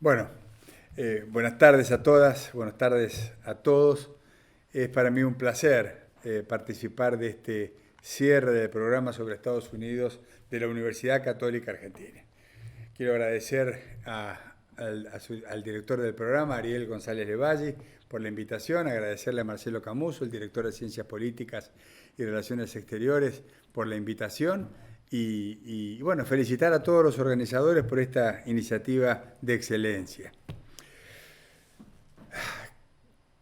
Bueno, buenas tardes a todas, buenas tardes a todos. Es para mí un placer participar de este cierre del programa sobre Estados Unidos de la Universidad Católica Argentina. Quiero agradecer al director del programa, Ariel González Levalli, por la invitación, agradecerle a Marcelo Camuso, el director de Ciencias Políticas y Relaciones Exteriores, por la invitación. Y bueno, felicitar a todos los organizadores por esta iniciativa de excelencia.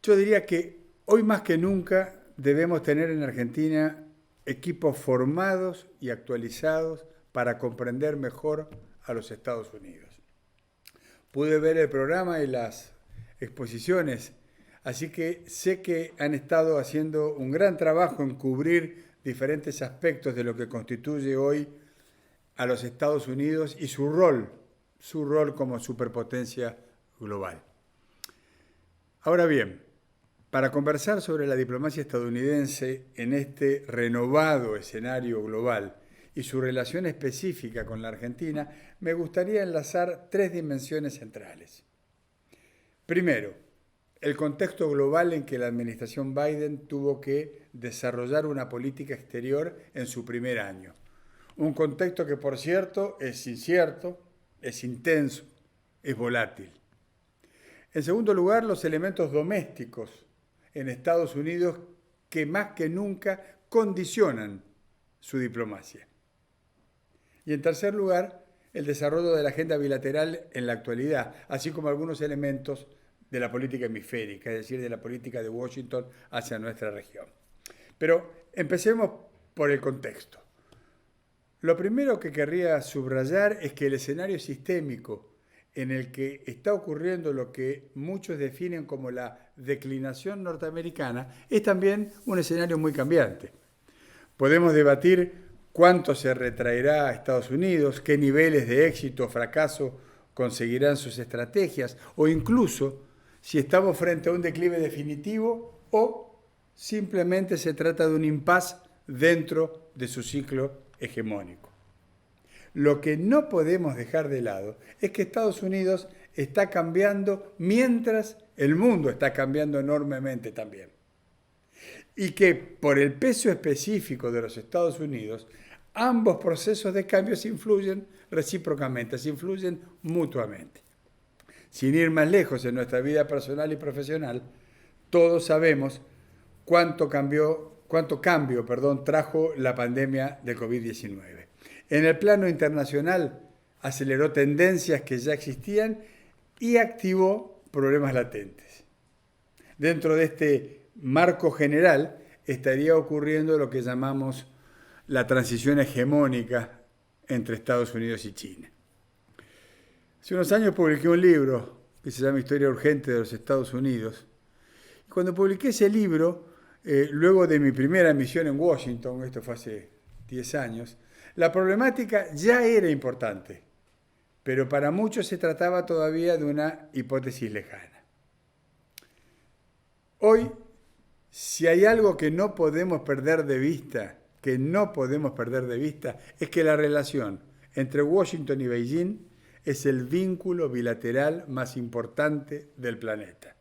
Yo diría que hoy más que nunca debemos tener en Argentina equipos formados y actualizados para comprender mejor a los Estados Unidos. Pude ver el programa y las exposiciones, así que sé que han estado haciendo un gran trabajo en cubrir diferentes aspectos de lo que constituye hoy a los Estados Unidos y su rol como superpotencia global. Ahora bien, para conversar sobre la diplomacia estadounidense en este renovado escenario global y su relación específica con la Argentina, me gustaría enlazar tres dimensiones centrales. Primero, el contexto global en que la administración Biden tuvo que desarrollar una política exterior en su primer año. Un contexto que, por cierto, es incierto, es intenso, es volátil. En segundo lugar, los elementos domésticos en Estados Unidos que más que nunca condicionan su diplomacia. Y en tercer lugar, el desarrollo de la agenda bilateral en la actualidad, así como algunos elementos de la política hemisférica, es decir, de la política de Washington hacia nuestra región. Pero empecemos por el contexto. Lo primero que querría subrayar es que el escenario sistémico en el que está ocurriendo lo que muchos definen como la declinación norteamericana es también un escenario muy cambiante. Podemos debatir cuánto se retraerá a Estados Unidos, qué niveles de éxito o fracaso conseguirán sus estrategias, o incluso si estamos frente a un declive definitivo o simplemente se trata de un impasse dentro de su ciclo hegemónico. Lo que no podemos dejar de lado es que Estados Unidos está cambiando mientras el mundo está cambiando enormemente también. Y que por el peso específico de los Estados Unidos, ambos procesos de cambio se influyen recíprocamente, se influyen mutuamente. Sin ir más lejos en nuestra vida personal y profesional, todos sabemos cuánto cambio trajo la pandemia del COVID-19. En el plano internacional aceleró tendencias que ya existían y activó problemas latentes. Dentro de este marco general estaría ocurriendo lo que llamamos la transición hegemónica entre Estados Unidos y China. Hace unos años publiqué un libro que se llama Historia Urgente de los Estados Unidos. Cuando publiqué ese libro, luego de mi primera misión en Washington, esto fue hace 10 años, la problemática ya era importante, pero para muchos se trataba todavía de una hipótesis lejana. Hoy, si hay algo que no podemos perder de vista, es que la relación entre Washington y Beijing es el vínculo bilateral más importante del planeta.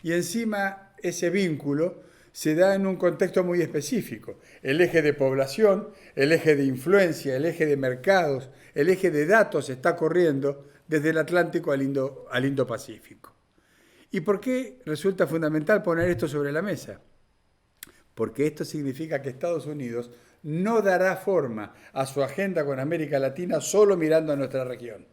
Y encima ese vínculo se da en un contexto muy específico. El eje de población, el eje de influencia, el eje de mercados, el eje de datos está corriendo desde el Atlántico al Indo-Pacífico. ¿Y por qué resulta fundamental poner esto sobre la mesa? Porque esto significa que Estados Unidos no dará forma a su agenda con América Latina solo mirando a nuestra región.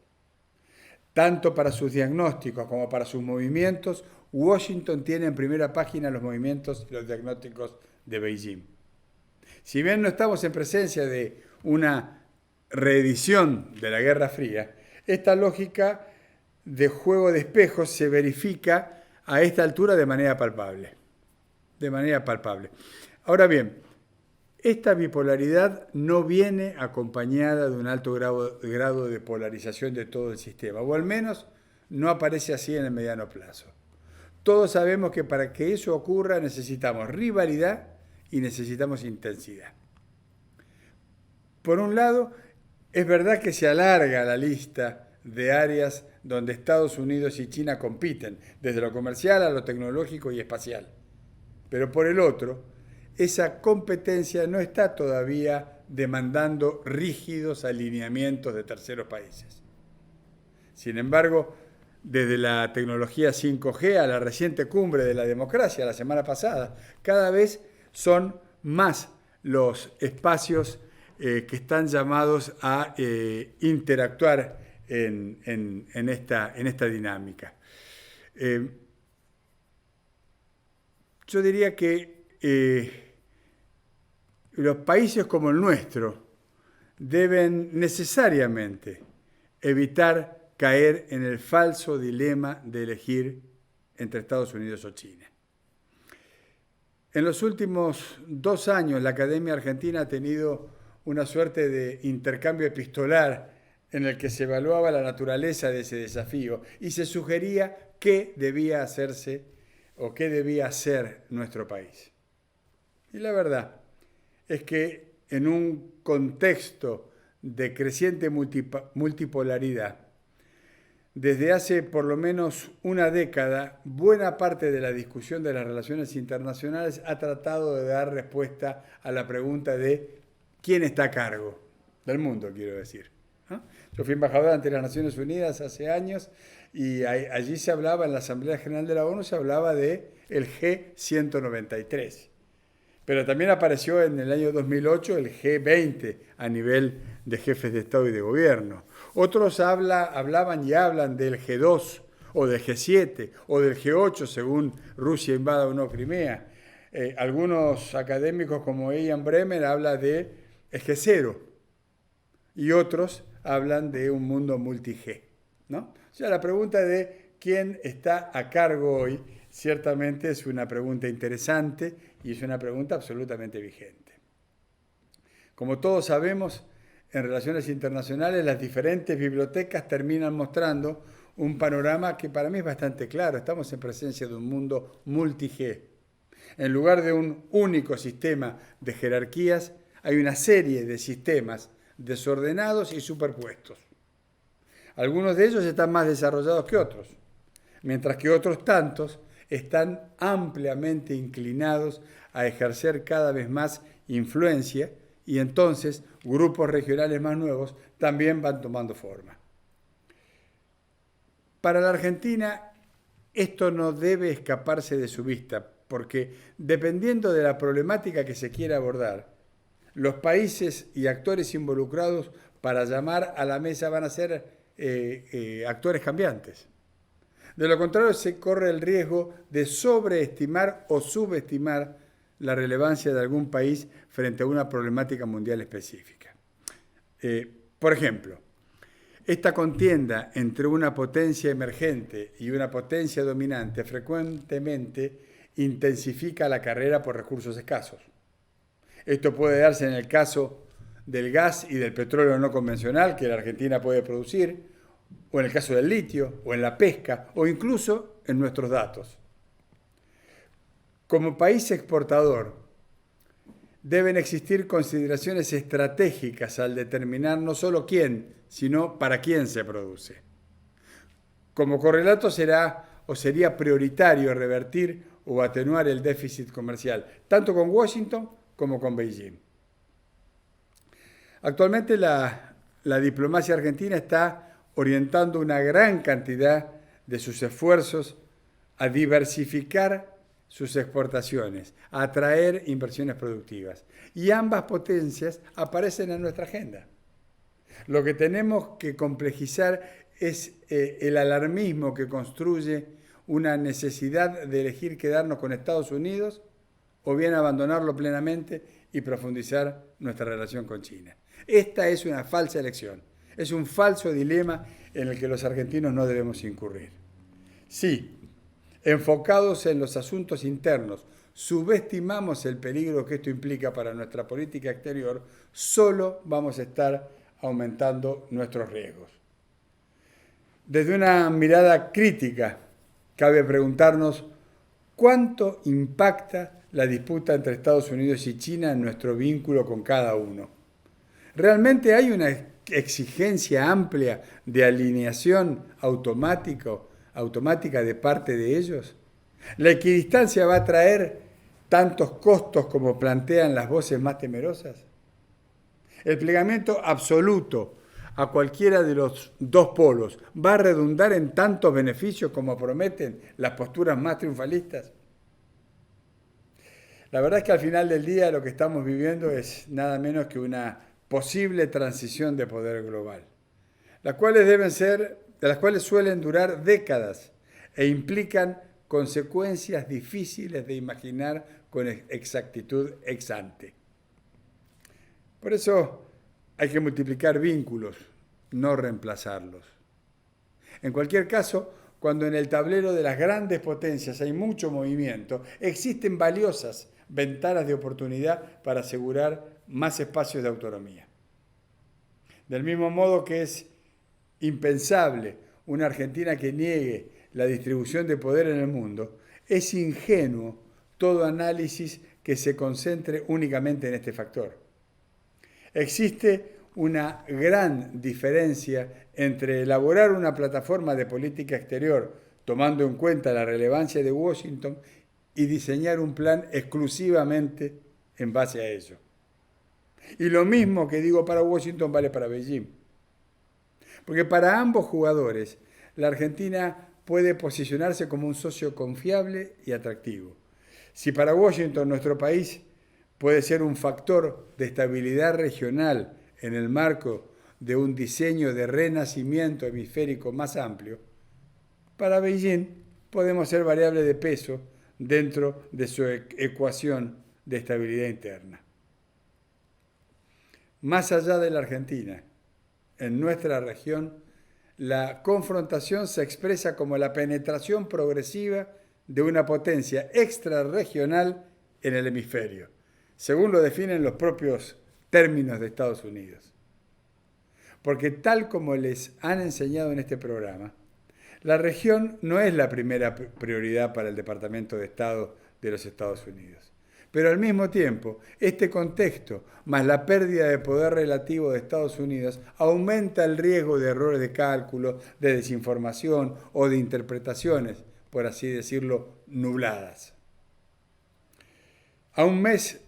Tanto para sus diagnósticos como para sus movimientos, Washington tiene en primera página los movimientos y los diagnósticos de Beijing. Si bien no estamos en presencia de una reedición de la Guerra Fría, esta lógica de juego de espejos se verifica a esta altura de manera palpable. Ahora bien, esta bipolaridad no viene acompañada de un alto grado de polarización de todo el sistema, o al menos no aparece así en el mediano plazo. Todos sabemos que para que eso ocurra necesitamos rivalidad y necesitamos intensidad. Por un lado, es verdad que se alarga la lista de áreas donde Estados Unidos y China compiten, desde lo comercial a lo tecnológico y espacial. Pero por el otro, esa competencia no está todavía demandando rígidos alineamientos de terceros países. Sin embargo, desde la tecnología 5G a la reciente cumbre de la democracia la semana pasada, cada vez son más los espacios que están llamados a interactuar en esta dinámica. Yo diría que los países como el nuestro deben necesariamente evitar caer en el falso dilema de elegir entre Estados Unidos o China. En los últimos 2 años, la Academia Argentina ha tenido una suerte de intercambio epistolar en el que se evaluaba la naturaleza de ese desafío y se sugería qué debía hacerse o qué debía hacer nuestro país. Y la verdad es que en un contexto de creciente multipolaridad, desde hace por lo menos una década, buena parte de la discusión de las relaciones internacionales ha tratado de dar respuesta a la pregunta de quién está a cargo del mundo, quiero decir, ¿no? Yo fui embajador ante las Naciones Unidas hace años y allí se hablaba, en la Asamblea General de la ONU, se hablaba de el G193. Pero también apareció en el año 2008 el G20 a nivel de jefes de Estado y de Gobierno. Otros hablaban y hablan del G2 o del G7 o del G8 según Rusia invada o no Crimea. Algunos académicos como Ian Bremmer hablan de el G0 y otros hablan de un mundo multi-G, ¿no? O sea, la pregunta de quién está a cargo hoy ciertamente es una pregunta interesante y es una pregunta absolutamente vigente. Como todos sabemos, en relaciones internacionales las diferentes bibliotecas terminan mostrando un panorama que para mí es bastante claro. Estamos en presencia de un mundo multi-G. En lugar de un único sistema de jerarquías, hay una serie de sistemas desordenados y superpuestos. Algunos de ellos están más desarrollados que otros, mientras que otros tantos están ampliamente inclinados a ejercer cada vez más influencia y entonces grupos regionales más nuevos también van tomando forma. Para la Argentina esto no debe escaparse de su vista, porque dependiendo de la problemática que se quiera abordar, los países y actores involucrados para llamar a la mesa van a ser actores cambiantes. De lo contrario, se corre el riesgo de sobreestimar o subestimar la relevancia de algún país frente a una problemática mundial específica. Por ejemplo, esta contienda entre una potencia emergente y una potencia dominante frecuentemente intensifica la carrera por recursos escasos. Esto puede darse en el caso del gas y del petróleo no convencional que la Argentina puede producir, o en el caso del litio, o en la pesca, o incluso en nuestros datos. Como país exportador, deben existir consideraciones estratégicas al determinar no solo quién, sino para quién se produce. Como correlato sería prioritario revertir o atenuar el déficit comercial, tanto con Washington como con Beijing. Actualmente la diplomacia argentina está orientando una gran cantidad de sus esfuerzos a diversificar sus exportaciones, a atraer inversiones productivas. Y ambas potencias aparecen en nuestra agenda. Lo que tenemos que complejizar es el alarmismo que construye una necesidad de elegir quedarnos con Estados Unidos o bien abandonarlo plenamente y profundizar nuestra relación con China. Esta es una falsa elección. Es un falso dilema en el que los argentinos no debemos incurrir. Sí, enfocados en los asuntos internos, subestimamos el peligro que esto implica para nuestra política exterior, solo vamos a estar aumentando nuestros riesgos. Desde una mirada crítica, cabe preguntarnos cuánto impacta la disputa entre Estados Unidos y China en nuestro vínculo con cada uno. ¿Realmente hay una exigencia amplia de alineación automática de parte de ellos? ¿La equidistancia va a traer tantos costos como plantean las voces más temerosas? ¿El plegamiento absoluto a cualquiera de los dos polos va a redundar en tantos beneficios como prometen las posturas más triunfalistas? La verdad es que al final del día lo que estamos viviendo es nada menos que una posible transición de poder global, las cuales suelen durar décadas e implican consecuencias difíciles de imaginar con exactitud ex ante. Por eso hay que multiplicar vínculos, no reemplazarlos. En cualquier caso, cuando en el tablero de las grandes potencias hay mucho movimiento, existen valiosas ventanas de oportunidad para asegurar más espacios de autonomía. Del mismo modo que es impensable una Argentina que niegue la distribución de poder en el mundo, es ingenuo todo análisis que se concentre únicamente en este factor. Existe una gran diferencia entre elaborar una plataforma de política exterior tomando en cuenta la relevancia de Washington y diseñar un plan exclusivamente en base a ello. Y lo mismo que digo para Washington vale para Beijing. Porque para ambos jugadores, la Argentina puede posicionarse como un socio confiable y atractivo. Si para Washington nuestro país puede ser un factor de estabilidad regional en el marco de un diseño de renacimiento hemisférico más amplio, para Beijing podemos ser variable de peso dentro de su ecuación de estabilidad interna. Más allá de la Argentina, en nuestra región, la confrontación se expresa como la penetración progresiva de una potencia extrarregional en el hemisferio, según lo definen los propios términos de Estados Unidos. Porque tal como les han enseñado en este programa, la región no es la primera prioridad para el Departamento de Estado de los Estados Unidos. Pero al mismo tiempo, este contexto, más la pérdida de poder relativo de Estados Unidos, aumenta el riesgo de errores de cálculo, de desinformación o de interpretaciones, por así decirlo, nubladas. A un mes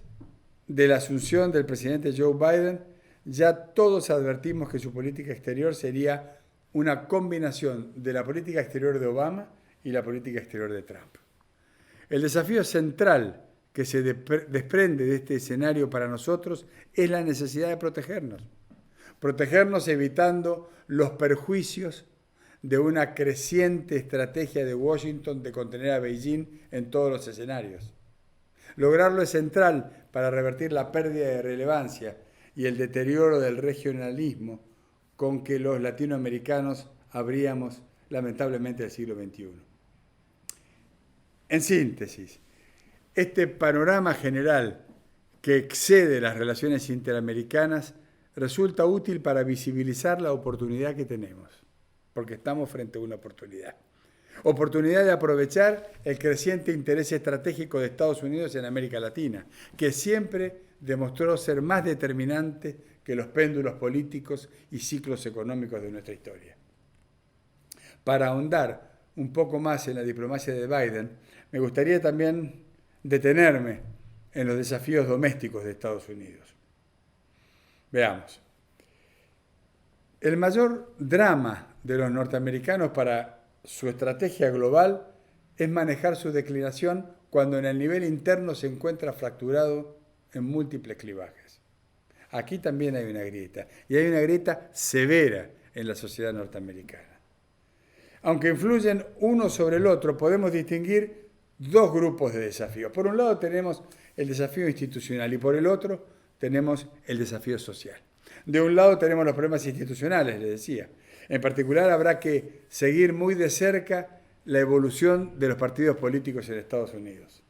de la asunción del presidente Joe Biden, ya todos advertimos que su política exterior sería una combinación de la política exterior de Obama y la política exterior de Trump. El desafío central que se desprende de este escenario para nosotros es la necesidad de protegernos evitando los perjuicios de una creciente estrategia de Washington de contener a Beijing en todos los escenarios. Lograrlo es central para revertir la pérdida de relevancia y el deterioro del regionalismo con que los latinoamericanos abríamos lamentablemente el siglo XXI. En síntesis, este panorama general que excede las relaciones interamericanas resulta útil para visibilizar la oportunidad que tenemos, porque estamos frente a una oportunidad. Oportunidad de aprovechar el creciente interés estratégico de Estados Unidos en América Latina, que siempre demostró ser más determinante que los péndulos políticos y ciclos económicos de nuestra historia. Para ahondar un poco más en la diplomacia de Biden, me gustaría también detenerme en los desafíos domésticos de Estados Unidos. Veamos. El mayor drama de los norteamericanos para su estrategia global es manejar su declinación cuando en el nivel interno se encuentra fracturado en múltiples clivajes. Aquí también hay una grieta, y hay una grieta severa en la sociedad norteamericana. Aunque influyen uno sobre el otro, podemos distinguir dos grupos de desafíos. Por un lado tenemos el desafío institucional y por el otro tenemos el desafío social. De un lado tenemos los problemas institucionales, les decía. En particular habrá que seguir muy de cerca la evolución de los partidos políticos en Estados Unidos.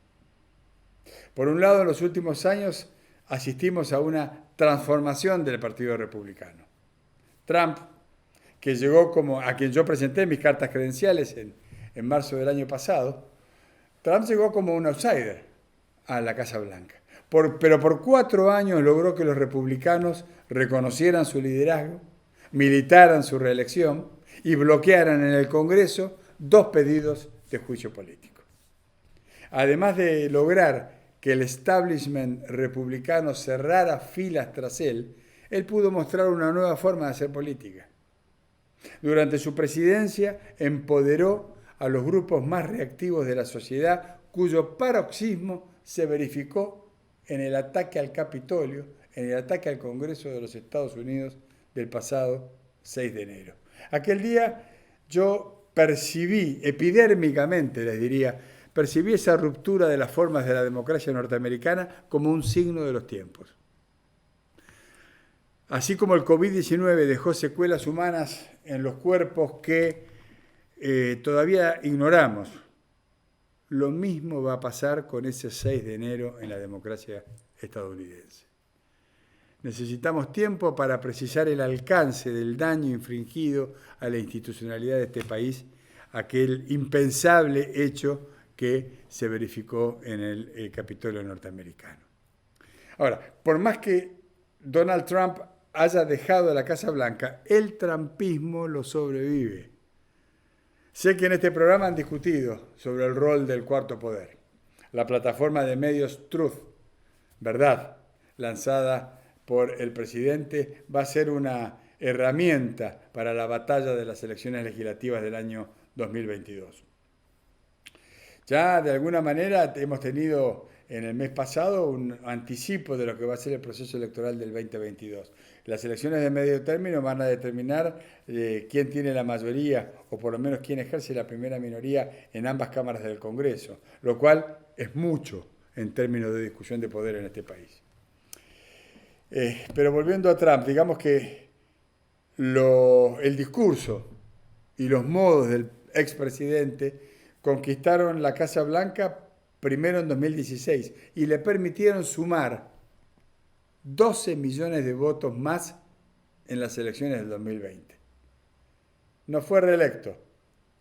Por un lado, en los últimos años asistimos a una transformación del Partido Republicano. Trump, que llegó a quien yo presenté mis cartas credenciales en marzo del año pasado, Trump llegó como un outsider a la Casa Blanca. Pero por 4 años logró que los republicanos reconocieran su liderazgo militaran su reelección y bloquearan en el Congreso 2 pedidos de juicio político. Además de lograr que el establishment republicano cerrara filas tras él pudo mostrar una nueva forma de hacer política. Durante su presidencia empoderó a los grupos más reactivos de la sociedad, cuyo paroxismo se verificó en el ataque al Capitolio, en el ataque al Congreso de los Estados Unidos del pasado 6 de enero. Aquel día yo percibí, epidérmicamente les diría, percibí esa ruptura de las formas de la democracia norteamericana como un signo de los tiempos. Así como el COVID-19 dejó secuelas humanas en los cuerpos que todavía ignoramos, lo mismo va a pasar con ese 6 de enero en la democracia estadounidense. Necesitamos tiempo para precisar el alcance del daño infringido a la institucionalidad de este país, aquel impensable hecho que se verificó en el Capitolio norteamericano. Ahora, por más que Donald Trump haya dejado la Casa Blanca, el trumpismo lo sobrevive. Sé que en este programa han discutido sobre el rol del cuarto poder. La plataforma de medios Truth, Verdad, lanzada por el presidente, va a ser una herramienta para la batalla de las elecciones legislativas del año 2022. Ya de alguna manera hemos tenido en el mes pasado un anticipo de lo que va a ser el proceso electoral del 2022. Las elecciones de medio término van a determinar quién tiene la mayoría o por lo menos quién ejerce la primera minoría en ambas cámaras del Congreso, lo cual es mucho en términos de discusión de poder en este país. Pero volviendo a Trump, digamos que el discurso y los modos del expresidente conquistaron la Casa Blanca primero en 2016 y le permitieron sumar 12 millones de votos más en las elecciones del 2020. No fue reelecto,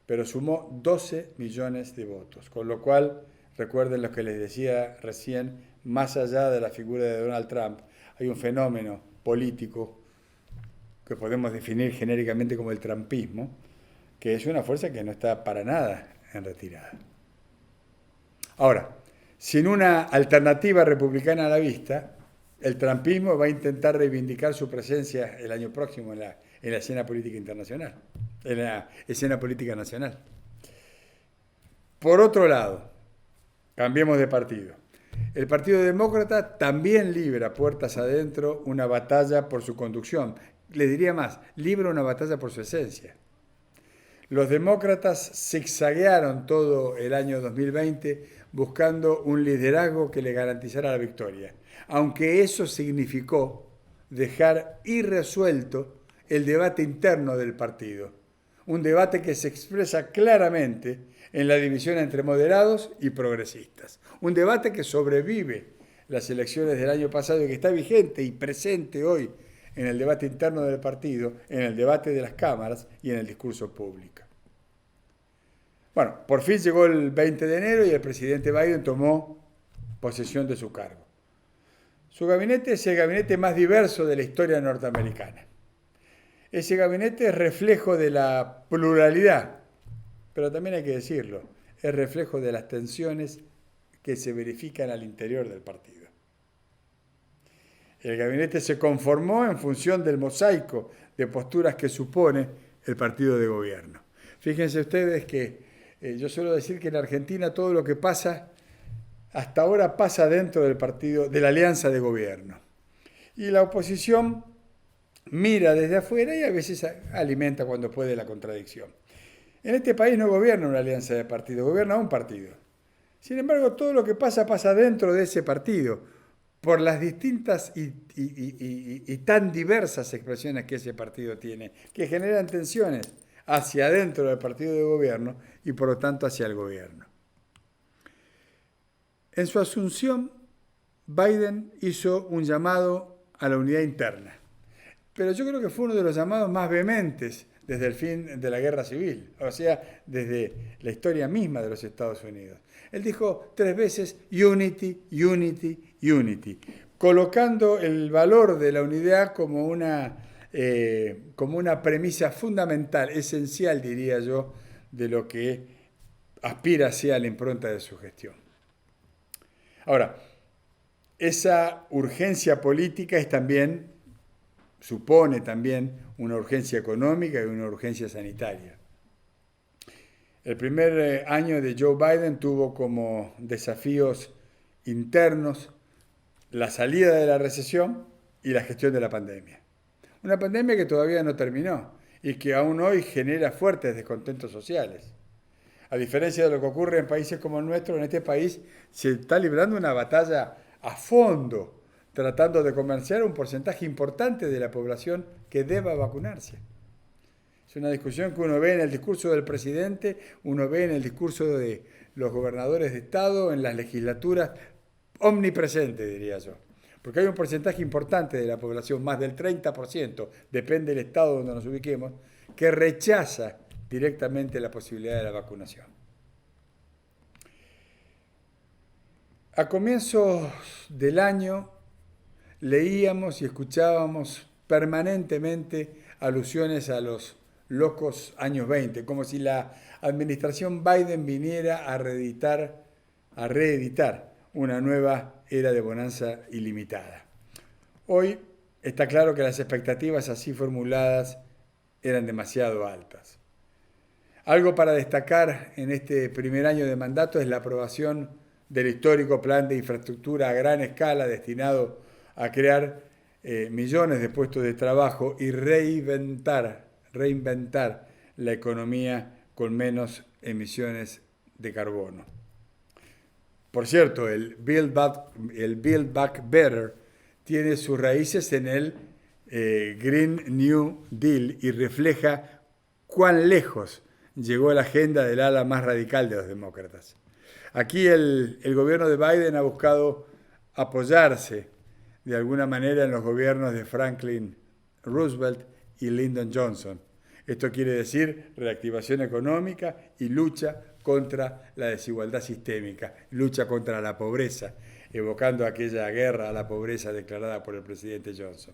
pero sumó 12 millones de votos, con lo cual, recuerden lo que les decía recién, más allá de la figura de Donald Trump, hay un fenómeno político que podemos definir genéricamente como el trumpismo, que es una fuerza que no está para nada en retirada. Ahora, sin una alternativa republicana a la vista, el trumpismo va a intentar reivindicar su presencia el año próximo en la escena política internacional, en la escena política nacional. Por otro lado, cambiemos de partido. El Partido Demócrata también libra puertas adentro una batalla por su conducción. Le diría más, libra una batalla por su esencia. Los demócratas zigzaguearon todo el año 2020 buscando un liderazgo que le garantizara la victoria, aunque eso significó dejar irresuelto el debate interno del partido, un debate que se expresa claramente en la división entre moderados y progresistas, un debate que sobrevive las elecciones del año pasado y que está vigente y presente hoy en el debate interno del partido, en el debate de las cámaras y en el discurso público. Bueno, por fin llegó el 20 de enero y el presidente Biden tomó posesión de su cargo. Su gabinete es el gabinete más diverso de la historia norteamericana. Ese gabinete es reflejo de la pluralidad, pero también hay que decirlo, es reflejo de las tensiones que se verifican al interior del partido. El gabinete se conformó en función del mosaico de posturas que supone el partido de gobierno. Fíjense ustedes que yo suelo decir que en Argentina todo lo que pasa, hasta ahora pasa dentro del partido, de la alianza de gobierno. Y la oposición mira desde afuera y a veces alimenta cuando puede la contradicción. En este país no gobierna una alianza de partido, gobierna un partido. Sin embargo, todo lo que pasa, pasa dentro de ese partido, por las distintas y tan diversas expresiones que ese partido tiene, que generan tensiones hacia adentro del partido de gobierno y por lo tanto hacia el gobierno. En su asunción, Biden hizo un llamado a la unidad interna, pero yo creo que fue uno de los llamados más vehementes desde el fin de la guerra civil, o sea, desde la historia misma de los Estados Unidos. Él dijo 3 veces unity, unity, unity, colocando el valor de la unidad como una como una premisa fundamental, esencial, diría yo, de lo que aspira hacia la impronta de su gestión. Ahora, esa urgencia política supone también una urgencia económica y una urgencia sanitaria. El primer año de Joe Biden tuvo como desafíos internos la salida de la recesión y la gestión de la pandemia. Una pandemia que todavía no terminó y que aún hoy genera fuertes descontentos sociales. A diferencia de lo que ocurre en países como el nuestro, en este país se está librando una batalla a fondo, tratando de convencer a un porcentaje importante de la población que deba vacunarse. Es una discusión que uno ve en el discurso del presidente, uno ve en el discurso de los gobernadores de Estado, en las legislaturas, omnipresente, diría yo. Porque hay un porcentaje importante de la población, más del 30%, depende del estado donde nos ubiquemos, que rechaza directamente la posibilidad de la vacunación. A comienzos del año leíamos y escuchábamos permanentemente alusiones a los locos años 20, como si la administración Biden viniera a reeditar una nueva era de bonanza ilimitada. Hoy está claro que las expectativas así formuladas eran demasiado altas. Algo para destacar en este primer año de mandato es la aprobación del histórico plan de infraestructura a gran escala destinado a crear millones de puestos de trabajo y reinventar la economía con menos emisiones de carbono. Por cierto, el Build Back Better tiene sus raíces en el Green New Deal y refleja cuán lejos llegó la agenda del ala más radical de los demócratas. Aquí el gobierno de Biden ha buscado apoyarse de alguna manera en los gobiernos de Franklin Roosevelt y Lyndon Johnson. Esto quiere decir reactivación económica y lucha contra la desigualdad sistémica, lucha contra la pobreza, evocando aquella guerra a la pobreza declarada por el presidente Johnson.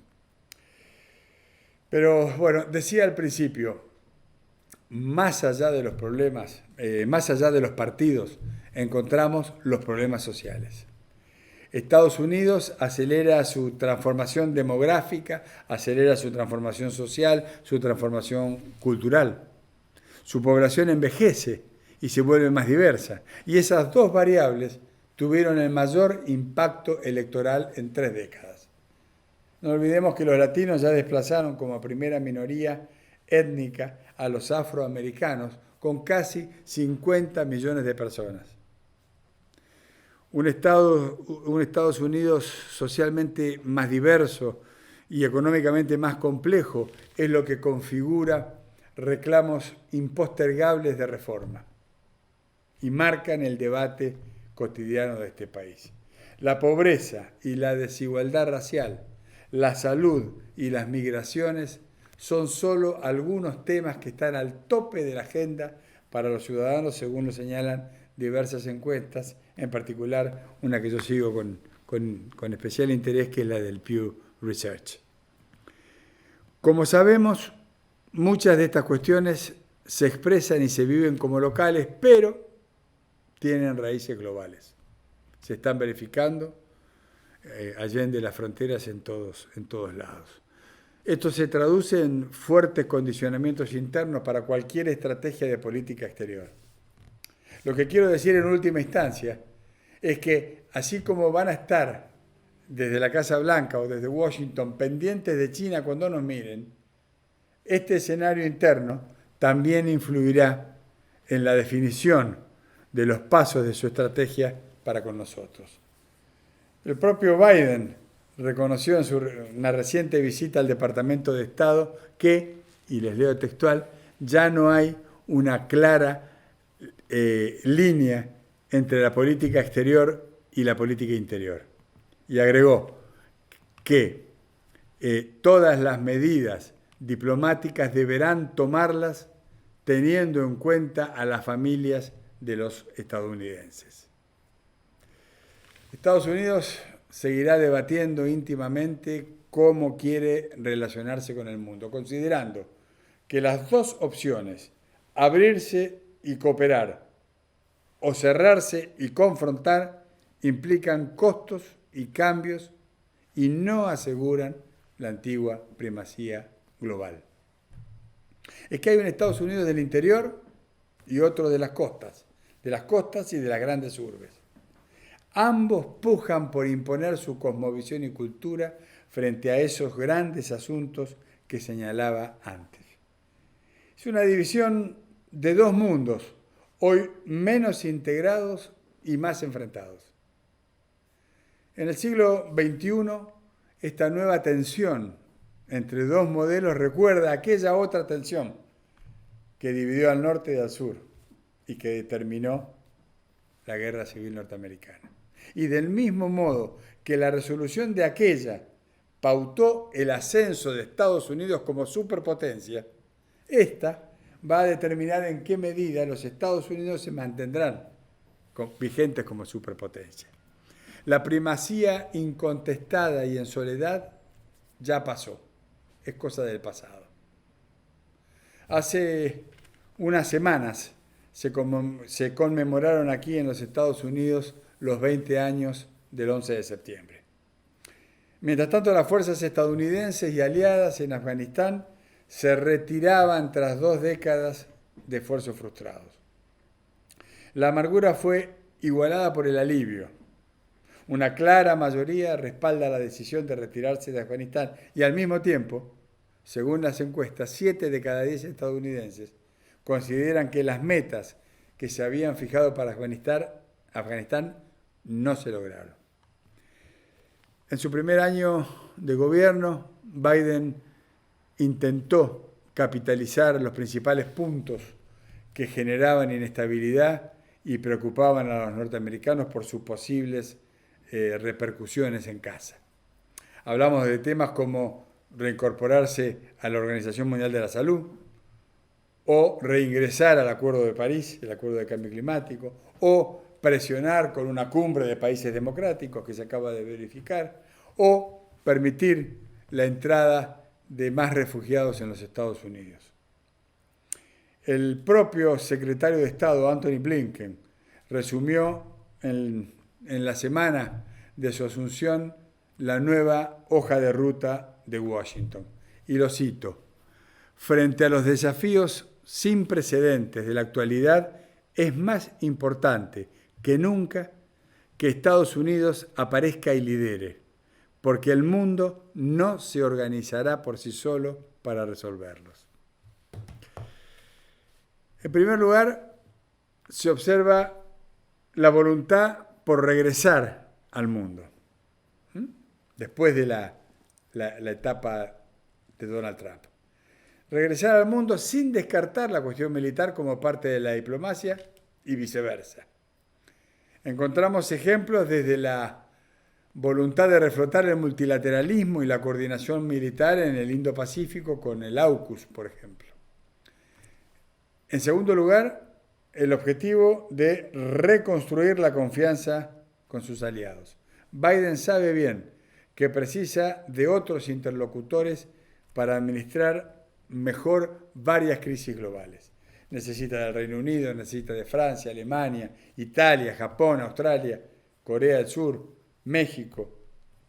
Pero bueno, decía al principio, más allá de los problemas, más allá de los partidos, encontramos los problemas sociales. Estados Unidos acelera su transformación demográfica, acelera su transformación social, su transformación cultural. Su población envejece y se vuelve más diversa. Y esas dos variables tuvieron el mayor impacto electoral en 3 décadas. No olvidemos que los latinos ya desplazaron como primera minoría étnica a los afroamericanos con casi 50 millones de personas. Un Estados Unidos socialmente más diverso y económicamente más complejo es lo que configura reclamos impostergables de reforma y marcan el debate cotidiano de este país. La pobreza y la desigualdad racial, la salud y las migraciones son solo algunos temas que están al tope de la agenda para los ciudadanos, según lo señalan diversas encuestas, en particular una que yo sigo con especial interés, que es la del Pew Research. Como sabemos, muchas de estas cuestiones se expresan y se viven como locales, pero tienen raíces globales. Se están verificando allende las fronteras en todos lados. Esto se traduce en fuertes condicionamientos internos para cualquier estrategia de política exterior. Lo que quiero decir en última instancia es que así como van a estar desde la Casa Blanca o desde Washington pendientes de China cuando nos miren, este escenario interno también influirá en la definición de los pasos de su estrategia para con nosotros. El propio Biden reconoció en una reciente visita al Departamento de Estado que, y les leo textual, ya no hay una clara línea entre la política exterior y la política interior. Y agregó que todas las medidas diplomáticas deberán tomarlas teniendo en cuenta a las familias de los estadounidenses. Estados Unidos seguirá debatiendo íntimamente cómo quiere relacionarse con el mundo, considerando que las dos opciones, abrirse y cooperar o cerrarse y confrontar, implican costos y cambios y no aseguran la antigua primacía global. Es que hay un Estados Unidos del interior y otro de las costas y de las grandes urbes. Ambos pujan por imponer su cosmovisión y cultura frente a esos grandes asuntos que señalaba antes. Es una división de dos mundos, hoy menos integrados y más enfrentados. En el siglo XXI, esta nueva tensión entre dos modelos recuerda aquella otra tensión que dividió al norte y al sur y que determinó la Guerra Civil Norteamericana. Y del mismo modo que la resolución de aquella pautó el ascenso de Estados Unidos como superpotencia, esta va a determinar en qué medida los Estados Unidos se mantendrán vigentes como superpotencia. La primacía incontestada y en soledad ya pasó, es cosa del pasado. Hace unas semanas se conmemoraron aquí en los Estados Unidos los 20 años del 11 de septiembre. Mientras tanto, las fuerzas estadounidenses y aliadas en Afganistán se retiraban tras 2 décadas de esfuerzos frustrados. La amargura fue igualada por el alivio. Una clara mayoría respalda la decisión de retirarse de Afganistán y al mismo tiempo, según las encuestas, 7 de cada 10 estadounidenses consideran que las metas que se habían fijado para Afganistán no se lograron. En su primer año de gobierno, Biden intentó capitalizar los principales puntos que generaban inestabilidad y preocupaban a los norteamericanos por sus posibles repercusiones en casa. Hablamos de temas como reincorporarse a la Organización Mundial de la Salud o reingresar al Acuerdo de París, el Acuerdo de Cambio Climático, o presionar con una cumbre de países democráticos que se acaba de verificar, o permitir la entrada de más refugiados en los Estados Unidos. El propio secretario de Estado, Antony Blinken, resumió en la semana de su asunción la nueva hoja de ruta de Washington. Y lo cito: frente a los desafíos sin precedentes de la actualidad, es más importante que nunca que Estados Unidos aparezca y lidere, porque el mundo no se organizará por sí solo para resolverlos. En primer lugar, se observa la voluntad por regresar al mundo, después de la etapa de Donald Trump. Regresar al mundo sin descartar la cuestión militar como parte de la diplomacia y viceversa. Encontramos ejemplos desde la voluntad de reflotar el multilateralismo y la coordinación militar en el Indo-Pacífico con el AUKUS, por ejemplo. En segundo lugar, el objetivo de reconstruir la confianza con sus aliados. Biden sabe bien que precisa de otros interlocutores para administrar mejor varias crisis globales. Necesita del Reino Unido, necesita de Francia, Alemania, Italia, Japón, Australia, Corea del Sur, México,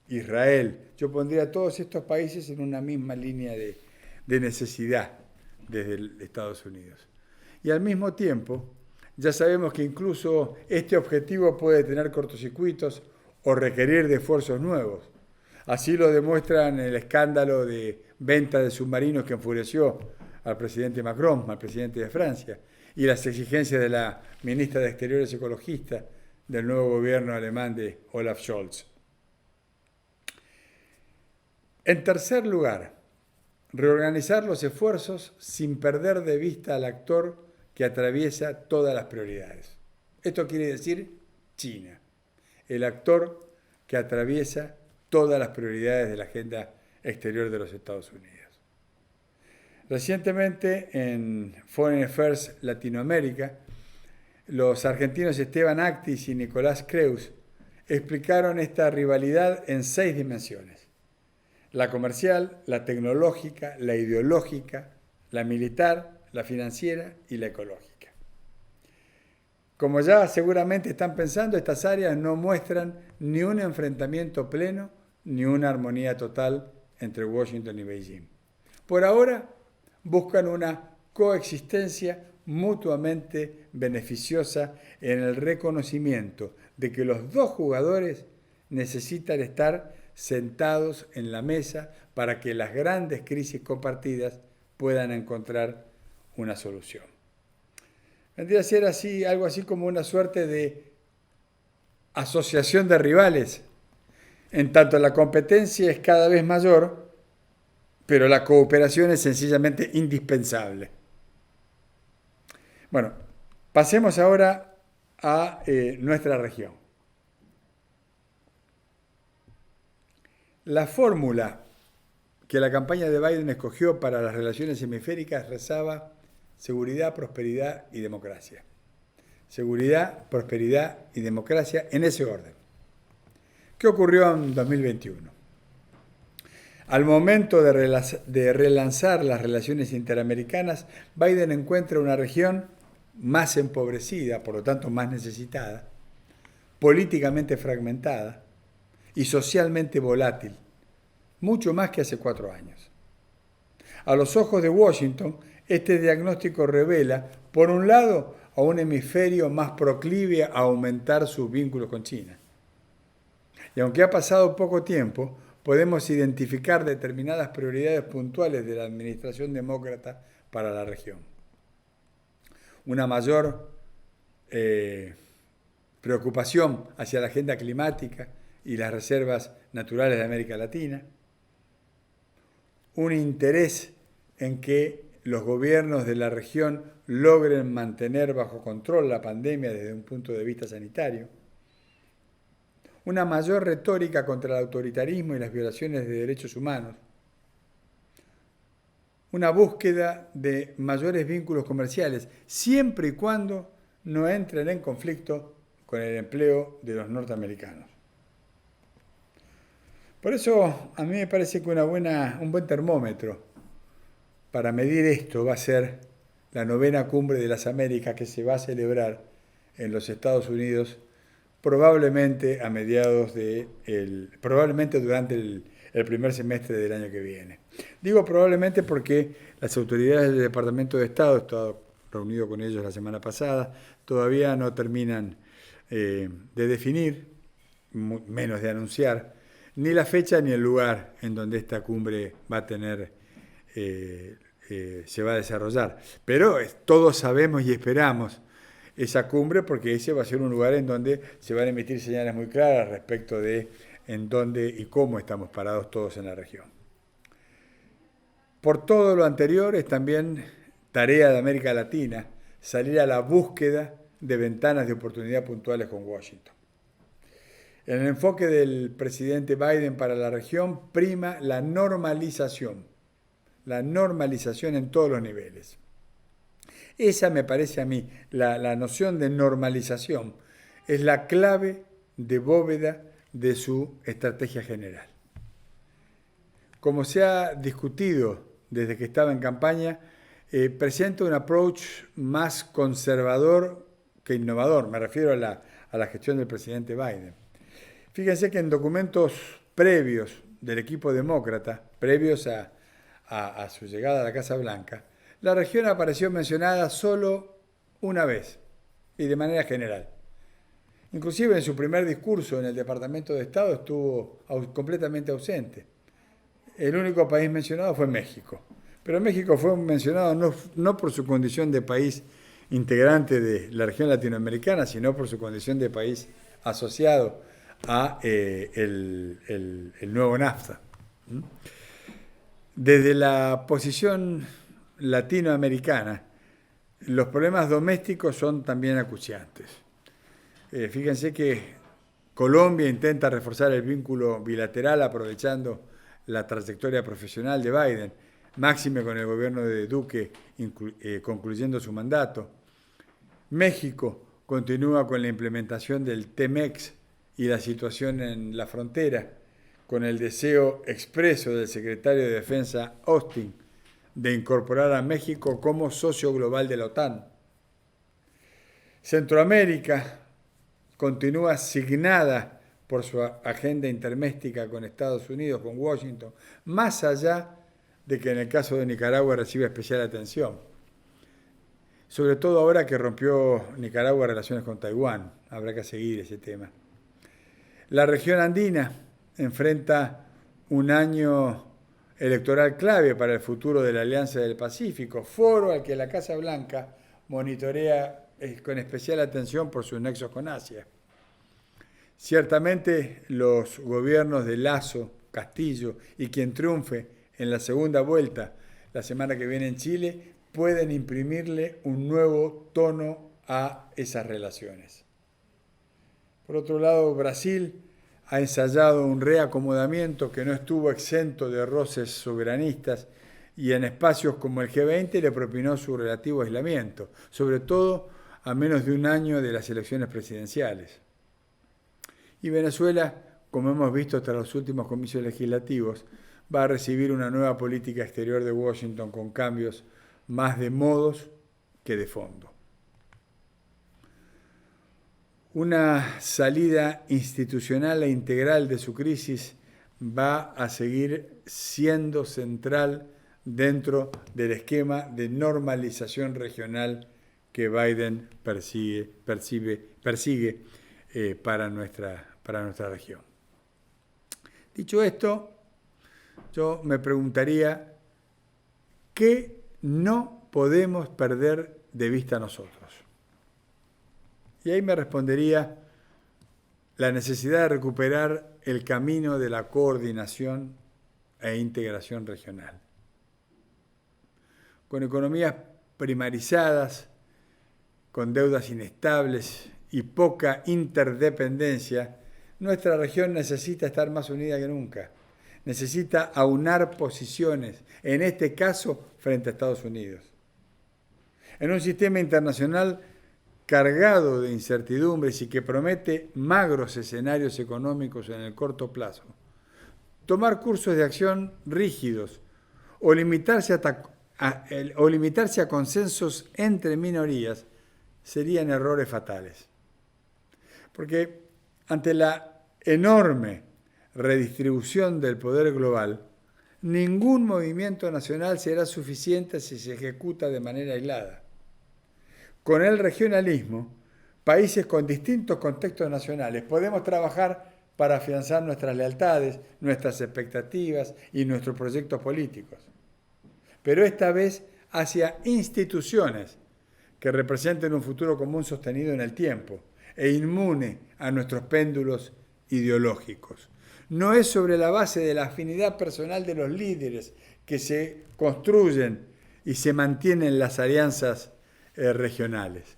Israel. Yo pondría a todos estos países en una misma línea de necesidad desde Estados Unidos. Y al mismo tiempo, ya sabemos que incluso este objetivo puede tener cortocircuitos o requerir de esfuerzos nuevos. Así lo demuestran el escándalo de venta de submarinos que enfureció al presidente Macron, al presidente de Francia, y las exigencias de la ministra de Exteriores ecologista del nuevo gobierno alemán de Olaf Scholz. En tercer lugar, reorganizar los esfuerzos sin perder de vista al actor que atraviesa todas las prioridades. Esto quiere decir China, el actor que atraviesa todas las prioridades de la agenda exterior de los Estados Unidos. Recientemente, en Foreign Affairs Latinoamérica, los argentinos Esteban Actis y Nicolás Creus explicaron esta rivalidad en 6 dimensiones. la comercial, la tecnológica, la ideológica, la militar, la financiera y la ecológica. Como ya seguramente están pensando, estas áreas no muestran ni un enfrentamiento pleno ni una armonía total entre Washington y Beijing. Por ahora, buscan una coexistencia mutuamente beneficiosa en el reconocimiento de que los dos jugadores necesitan estar sentados en la mesa para que las grandes crisis compartidas puedan encontrar una solución. Vendría a ser así, algo así como una suerte de asociación de rivales, en tanto la competencia es cada vez mayor, pero la cooperación es sencillamente indispensable. Bueno, pasemos ahora a nuestra región. La fórmula que la campaña de Biden escogió para las relaciones hemisféricas rezaba seguridad, prosperidad y democracia. Seguridad, prosperidad y democracia en ese orden. ¿Qué ocurrió en 2021? Al momento de relanzar las relaciones interamericanas, Biden encuentra una región más empobrecida, por lo tanto más necesitada, políticamente fragmentada y socialmente volátil, mucho más que hace 4 años. A los ojos de Washington, este diagnóstico revela, por un lado, a un hemisferio más proclive a aumentar sus vínculos con China. Y aunque ha pasado poco tiempo, podemos identificar determinadas prioridades puntuales de la administración demócrata para la región. Una mayor preocupación hacia la agenda climática y las reservas naturales de América Latina, un interés en que los gobiernos de la región logren mantener bajo control la pandemia desde un punto de vista sanitario, una mayor retórica contra el autoritarismo y las violaciones de derechos humanos, una búsqueda de mayores vínculos comerciales, siempre y cuando no entren en conflicto con el empleo de los norteamericanos. Por eso a mí me parece que un buen termómetro para medir esto va a ser la 9ª Cumbre de las Américas que se va a celebrar en los Estados Unidos probablemente durante el primer semestre del año que viene. Digo probablemente porque las autoridades del Departamento de Estado, he estado reunido con ellos la semana pasada, todavía no terminan de definir, menos de anunciar, ni la fecha ni el lugar en donde esta cumbre va a tener, se va a desarrollar. Pero todos sabemos y esperamos esa cumbre porque ese va a ser un lugar en donde se van a emitir señales muy claras respecto de en dónde y cómo estamos parados todos en la región. Por todo lo anterior es también tarea de América Latina salir a la búsqueda de ventanas de oportunidad puntuales con Washington. En el enfoque del presidente Biden para la región prima la normalización en todos los niveles. Esa me parece a mí, la noción de normalización, es la clave de bóveda de su estrategia general. Como se ha discutido desde que estaba en campaña, presenta un approach más conservador que innovador. Me refiero a la gestión del presidente Biden. Fíjense que en documentos previos del equipo demócrata, previos a su llegada a la Casa Blanca, la región apareció mencionada solo una vez y de manera general. Inclusive en su primer discurso en el Departamento de Estado estuvo completamente ausente. El único país mencionado fue México. Pero México fue mencionado no por su condición de país integrante de la región latinoamericana, sino por su condición de país asociado a el nuevo NAFTA. Desde la posición latinoamericana, los problemas domésticos son también acuciantes. Fíjense que Colombia intenta reforzar el vínculo bilateral aprovechando la trayectoria profesional de Biden, máxime con el gobierno de Duque concluyendo su mandato. México continúa con la implementación del TEMEX y la situación en la frontera con el deseo expreso del secretario de Defensa Austin de incorporar a México como socio global de la OTAN. Centroamérica continúa signada por su agenda interméstica con Estados Unidos, con Washington, más allá de que en el caso de Nicaragua recibe especial atención. Sobre todo ahora que rompió Nicaragua relaciones con Taiwán, habrá que seguir ese tema. La región andina enfrenta un año electoral clave para el futuro de la Alianza del Pacífico, foro al que la Casa Blanca monitorea con especial atención por sus nexos con Asia. Ciertamente los gobiernos de Lasso, Castillo y quien triunfe en la segunda vuelta la semana que viene en Chile pueden imprimirle un nuevo tono a esas relaciones. Por otro lado, Brasil ha ensayado un reacomodamiento que no estuvo exento de roces soberanistas y en espacios como el G20 le propinó su relativo aislamiento, sobre todo a menos de un año de las elecciones presidenciales. Y Venezuela, como hemos visto tras los últimos comicios legislativos, va a recibir una nueva política exterior de Washington con cambios más de modos que de fondo. Una salida institucional e integral de su crisis va a seguir siendo central dentro del esquema de normalización regional que Biden persigue para nuestra región. Dicho esto, yo me preguntaría, ¿qué no podemos perder de vista nosotros? Y ahí me respondería la necesidad de recuperar el camino de la coordinación e integración regional. Con economías primarizadas, con deudas inestables y poca interdependencia, nuestra región necesita estar más unida que nunca. Necesita aunar posiciones, en este caso frente a Estados Unidos. En un sistema internacional cargado de incertidumbres y que promete magros escenarios económicos en el corto plazo, tomar cursos de acción rígidos o limitarse a consensos entre minorías serían errores fatales. Porque ante la enorme redistribución del poder global, ningún movimiento nacional será suficiente si se ejecuta de manera aislada. Con el regionalismo, países con distintos contextos nacionales podemos trabajar para afianzar nuestras lealtades, nuestras expectativas y nuestros proyectos políticos. Pero esta vez hacia instituciones que representen un futuro común sostenido en el tiempo e inmune a nuestros péndulos ideológicos. No es sobre la base de la afinidad personal de los líderes que se construyen y se mantienen las alianzas regionales.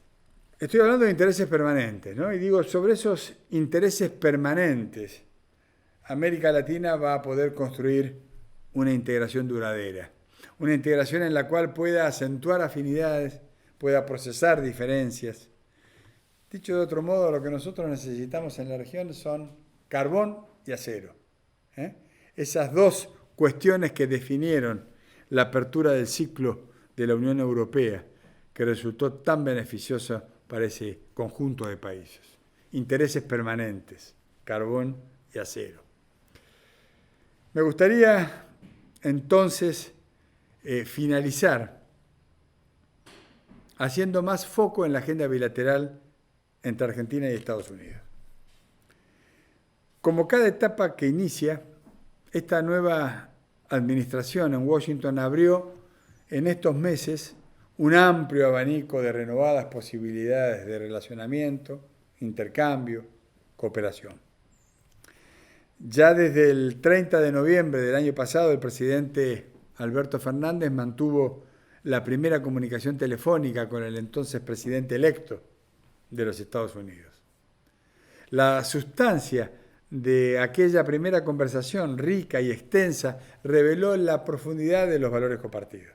Estoy hablando de intereses permanentes, ¿no? Y digo, sobre esos intereses permanentes, América Latina va a poder construir una integración duradera, una integración en la cual pueda acentuar afinidades, pueda procesar diferencias. Dicho de otro modo, lo que nosotros necesitamos en la región son carbón y acero. Esas dos cuestiones que definieron la apertura del ciclo de la Unión Europea, que resultó tan beneficiosa para ese conjunto de países. Intereses permanentes, carbón y acero. Me gustaría entonces finalizar haciendo más foco en la agenda bilateral entre Argentina y Estados Unidos. Como cada etapa que inicia, esta nueva administración en Washington abrió en estos meses un amplio abanico de renovadas posibilidades de relacionamiento, intercambio, cooperación. Ya desde el 30 de noviembre del año pasado, el presidente Alberto Fernández mantuvo la primera comunicación telefónica con el entonces presidente electo de los Estados Unidos. La sustancia de aquella primera conversación rica y extensa reveló la profundidad de los valores compartidos.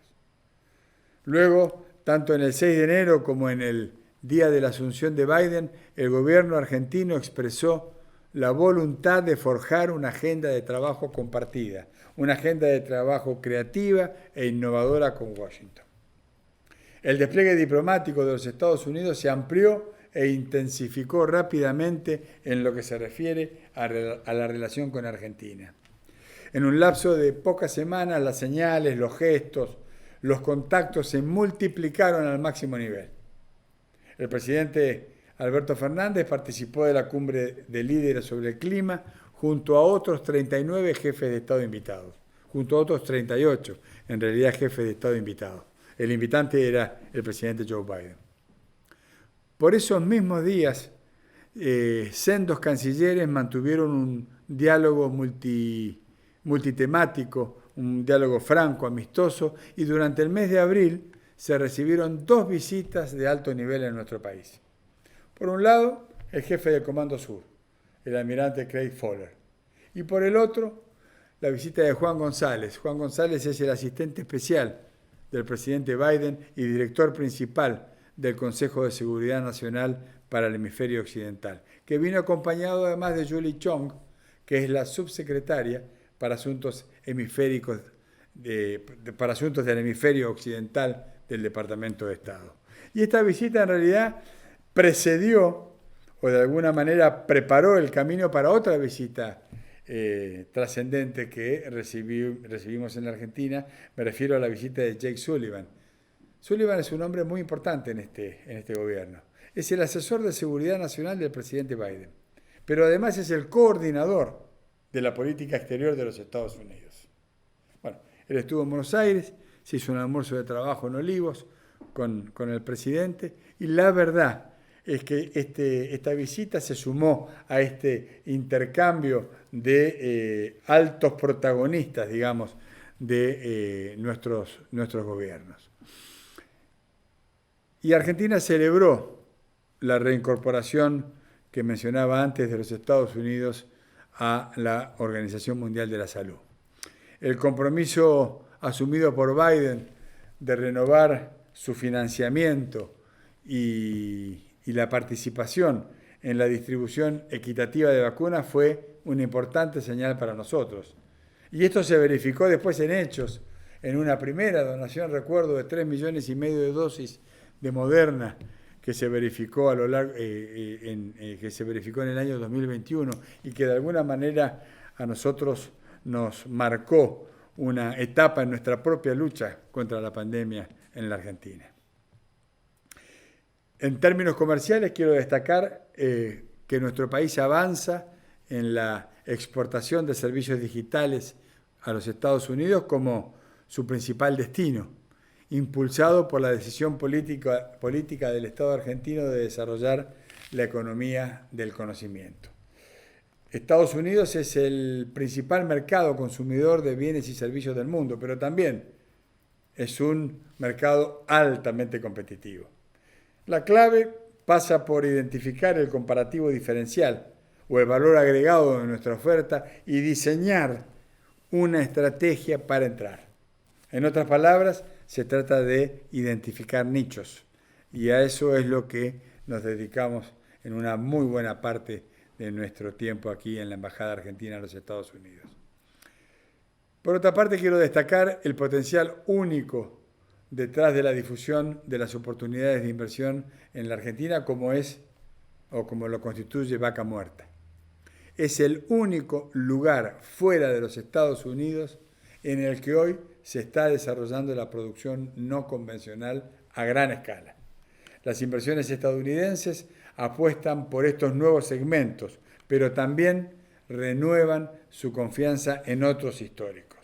Luego, tanto en el 6 de enero como en el día de la asunción de Biden, el gobierno argentino expresó la voluntad de forjar una agenda de trabajo compartida, una agenda de trabajo creativa e innovadora con Washington. El despliegue diplomático de los Estados Unidos se amplió e intensificó rápidamente en lo que se refiere a la relación con Argentina. En un lapso de pocas semanas, las señales, los gestos, los contactos se multiplicaron al máximo nivel. El presidente Alberto Fernández participó de la cumbre de líderes sobre el clima junto a otros 39 jefes de Estado invitados, junto a otros 38, en realidad jefes de Estado invitados. El invitante era el presidente Joe Biden. Por esos mismos días, sendos cancilleres mantuvieron un diálogo multitemático, un diálogo franco, amistoso, y durante el mes de abril se recibieron 2 visitas de alto nivel en nuestro país. Por un lado, el jefe del Comando Sur, el almirante Craig Fowler, y por el otro, la visita de Juan González. Juan González es el asistente especial del presidente Biden y director principal del Consejo de Seguridad Nacional para el Hemisferio Occidental, que vino acompañado además de Julie Chong, que es la subsecretaria para asuntos hemisféricos, para asuntos del hemisferio occidental del Departamento de Estado. Y esta visita en realidad precedió o de alguna manera preparó el camino para otra visita trascendente que recibimos en la Argentina. Me refiero a la visita de Jake Sullivan. Sullivan es un hombre muy importante en este gobierno. Es el asesor de seguridad nacional del presidente Biden, pero además es el coordinador de la política exterior de los Estados Unidos. Bueno, él estuvo en Buenos Aires, se hizo un almuerzo de trabajo en Olivos con el presidente, y la verdad es que esta visita se sumó a este intercambio de altos protagonistas, digamos, de nuestros gobiernos. Y Argentina celebró la reincorporación que mencionaba antes de los Estados Unidos a la Organización Mundial de la Salud. El compromiso asumido por Biden de renovar su financiamiento y la participación en la distribución equitativa de vacunas fue una importante señal para nosotros. Y esto se verificó después en hechos, en una primera donación, recuerdo, de 3,5 millones de dosis de Moderna, que se verificó en el año 2021 y que de alguna manera a nosotros nos marcó una etapa en nuestra propia lucha contra la pandemia en la Argentina. En términos comerciales, quiero destacar que nuestro país avanza en la exportación de servicios digitales a los Estados Unidos como su principal destino, impulsado por la decisión política del Estado argentino de desarrollar la economía del conocimiento. Estados Unidos es el principal mercado consumidor de bienes y servicios del mundo, pero también es un mercado altamente competitivo. La clave pasa por identificar el comparativo diferencial o el valor agregado de nuestra oferta y diseñar una estrategia para entrar. En otras palabras, se trata de identificar nichos, y a eso es lo que nos dedicamos en una muy buena parte de nuestro tiempo aquí en la Embajada Argentina en los Estados Unidos. Por otra parte, quiero destacar el potencial único detrás de la difusión de las oportunidades de inversión en la Argentina, como lo constituye Vaca Muerta. Es el único lugar fuera de los Estados Unidos en el que hoy se está desarrollando la producción no convencional a gran escala. Las inversiones estadounidenses apuestan por estos nuevos segmentos, pero también renuevan su confianza en otros históricos.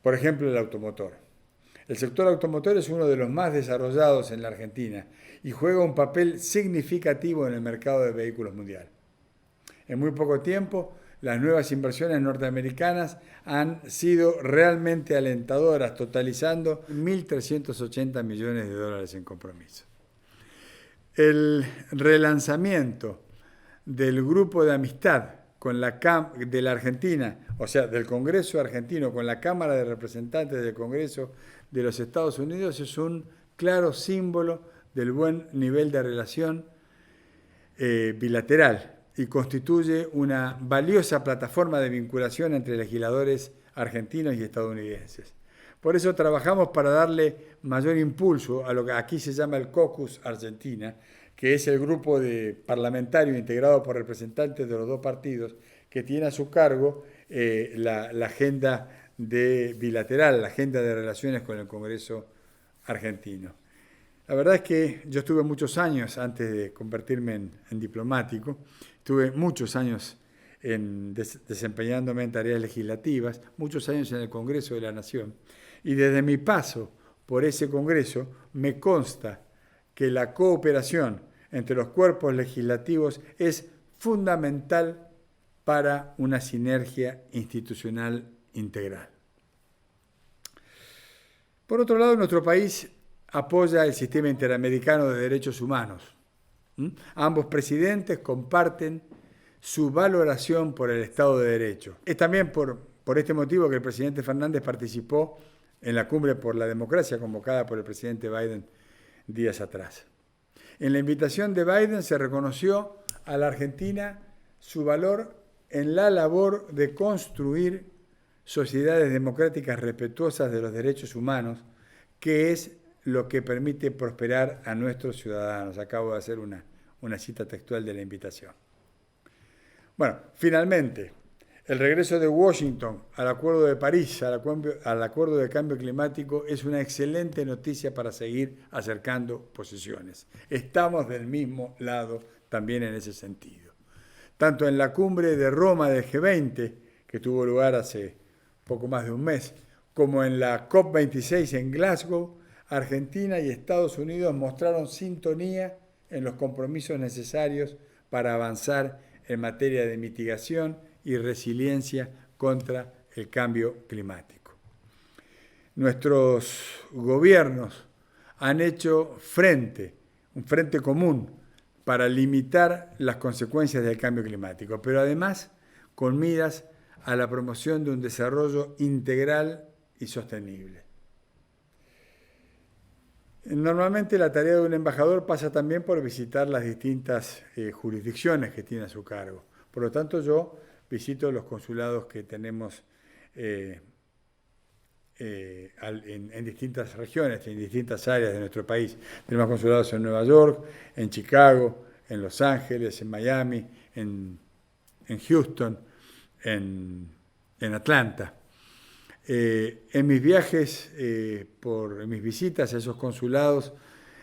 Por ejemplo, el automotor. El sector automotor es uno de los más desarrollados en la Argentina y juega un papel significativo en el mercado de vehículos mundial. En muy poco tiempo, las nuevas inversiones norteamericanas han sido realmente alentadoras, totalizando 1.380 millones de dólares en compromiso. El relanzamiento del grupo de amistad de la Argentina, o sea, del Congreso argentino con la Cámara de Representantes del Congreso de los Estados Unidos es un claro símbolo del buen nivel de relación bilateral y constituye una valiosa plataforma de vinculación entre legisladores argentinos y estadounidenses. Por eso trabajamos para darle mayor impulso a lo que aquí se llama el Caucus Argentina, que es el grupo de parlamentarios integrado por representantes de los dos partidos que tiene a su cargo la agenda bilateral, la agenda de relaciones con el Congreso argentino. La verdad es que yo estuve muchos años, antes de convertirme en diplomático, estuve muchos años desempeñándome en tareas legislativas, muchos años en el Congreso de la Nación, y desde mi paso por ese Congreso me consta que la cooperación entre los cuerpos legislativos es fundamental para una sinergia institucional integral. Por otro lado, nuestro país apoya el sistema interamericano de derechos humanos. Ambos presidentes comparten su valoración por el Estado de Derecho. Es también por este motivo que el presidente Fernández participó en la Cumbre por la Democracia convocada por el presidente Biden días atrás. En la invitación de Biden se reconoció a la Argentina su valor en la labor de construir sociedades democráticas respetuosas de los derechos humanos, que es lo que permite prosperar a nuestros ciudadanos. Acabo de hacer una cita textual de la invitación. Bueno, finalmente, el regreso de Washington al Acuerdo de París, al Acuerdo de Cambio Climático, es una excelente noticia para seguir acercando posiciones. Estamos del mismo lado también en ese sentido. Tanto en la cumbre de Roma del G20, que tuvo lugar hace poco más de un mes, como en la COP26 en Glasgow, Argentina y Estados Unidos mostraron sintonía en los compromisos necesarios para avanzar en materia de mitigación y resiliencia contra el cambio climático. Nuestros gobiernos han hecho un frente común para limitar las consecuencias del cambio climático, pero además con miras a la promoción de un desarrollo integral y sostenible. Normalmente la tarea de un embajador pasa también por visitar las distintas jurisdicciones que tiene a su cargo. Por lo tanto, yo visito los consulados que tenemos en distintas regiones, en distintas áreas de nuestro país. Tenemos consulados en Nueva York, en Chicago, en Los Ángeles, en Miami, en Houston, en Atlanta. En mis viajes, en mis visitas a esos consulados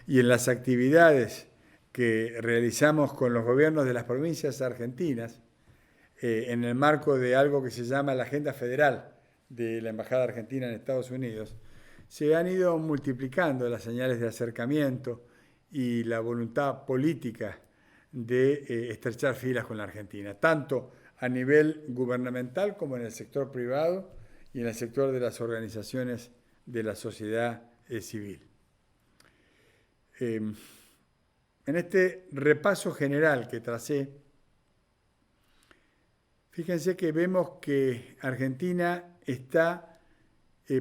y en las actividades que realizamos con los gobiernos de las provincias argentinas, en el marco de algo que se llama la Agenda Federal de la Embajada Argentina en Estados Unidos, se han ido multiplicando las señales de acercamiento y la voluntad política de estrechar filas con la Argentina, tanto a nivel gubernamental como en el sector privado y en el sector de las organizaciones de la sociedad civil. En este repaso general que tracé, fíjense que vemos que Argentina está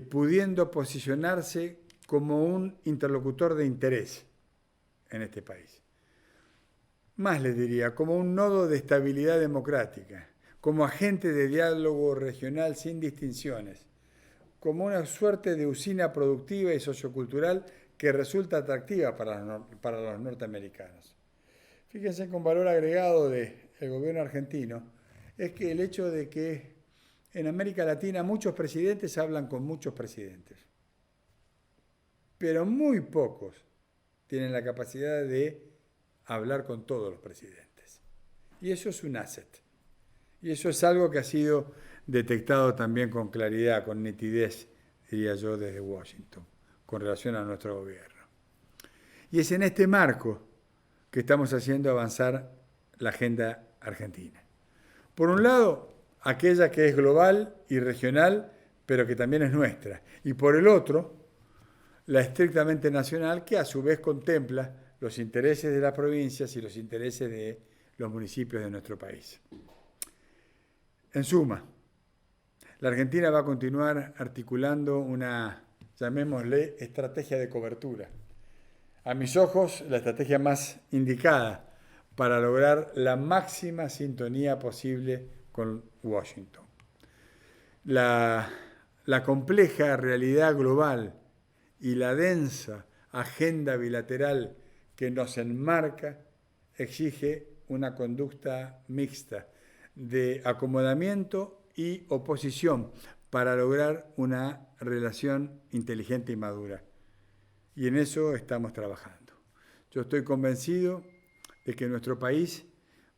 pudiendo posicionarse como un interlocutor de interés en este país. Más les diría, como un nodo de estabilidad democrática, como agente de diálogo regional sin distinciones, como una suerte de usina productiva y sociocultural que resulta atractiva para los norteamericanos. Fíjense que un valor agregado del gobierno argentino es que el hecho de que en América Latina muchos presidentes hablan con muchos presidentes, pero muy pocos tienen la capacidad de hablar con todos los presidentes. Y eso es un asset. Y eso es algo que ha sido detectado también con claridad, con nitidez, diría yo, desde Washington, con relación a nuestro gobierno. Y es en este marco que estamos haciendo avanzar la agenda argentina. Por un lado, aquella que es global y regional, pero que también es nuestra. Y por el otro, la estrictamente nacional, que a su vez contempla los intereses de las provincias y los intereses de los municipios de nuestro país. En suma, la Argentina va a continuar articulando una, llamémosle, estrategia de cobertura. A mis ojos, la estrategia más indicada para lograr la máxima sintonía posible con Washington. La compleja realidad global y la densa agenda bilateral que nos enmarca exige una conducta mixta de acomodamiento y oposición para lograr una relación inteligente y madura. Y en eso estamos trabajando. Yo estoy convencido de que nuestro país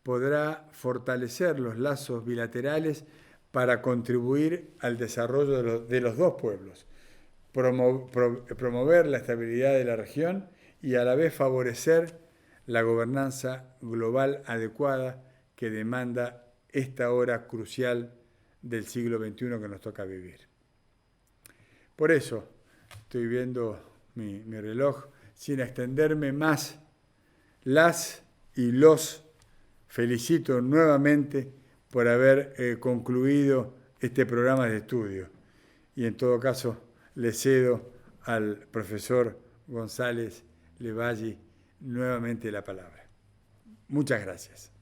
podrá fortalecer los lazos bilaterales para contribuir al desarrollo de los dos pueblos, promover la estabilidad de la región y a la vez favorecer la gobernanza global adecuada que demanda esta hora crucial del siglo XXI que nos toca vivir. Por eso estoy viendo mi reloj, sin extenderme más, las y los felicito nuevamente por haber concluido este programa de estudio. Y en todo caso, le cedo al profesor González Levalli nuevamente la palabra. Muchas gracias.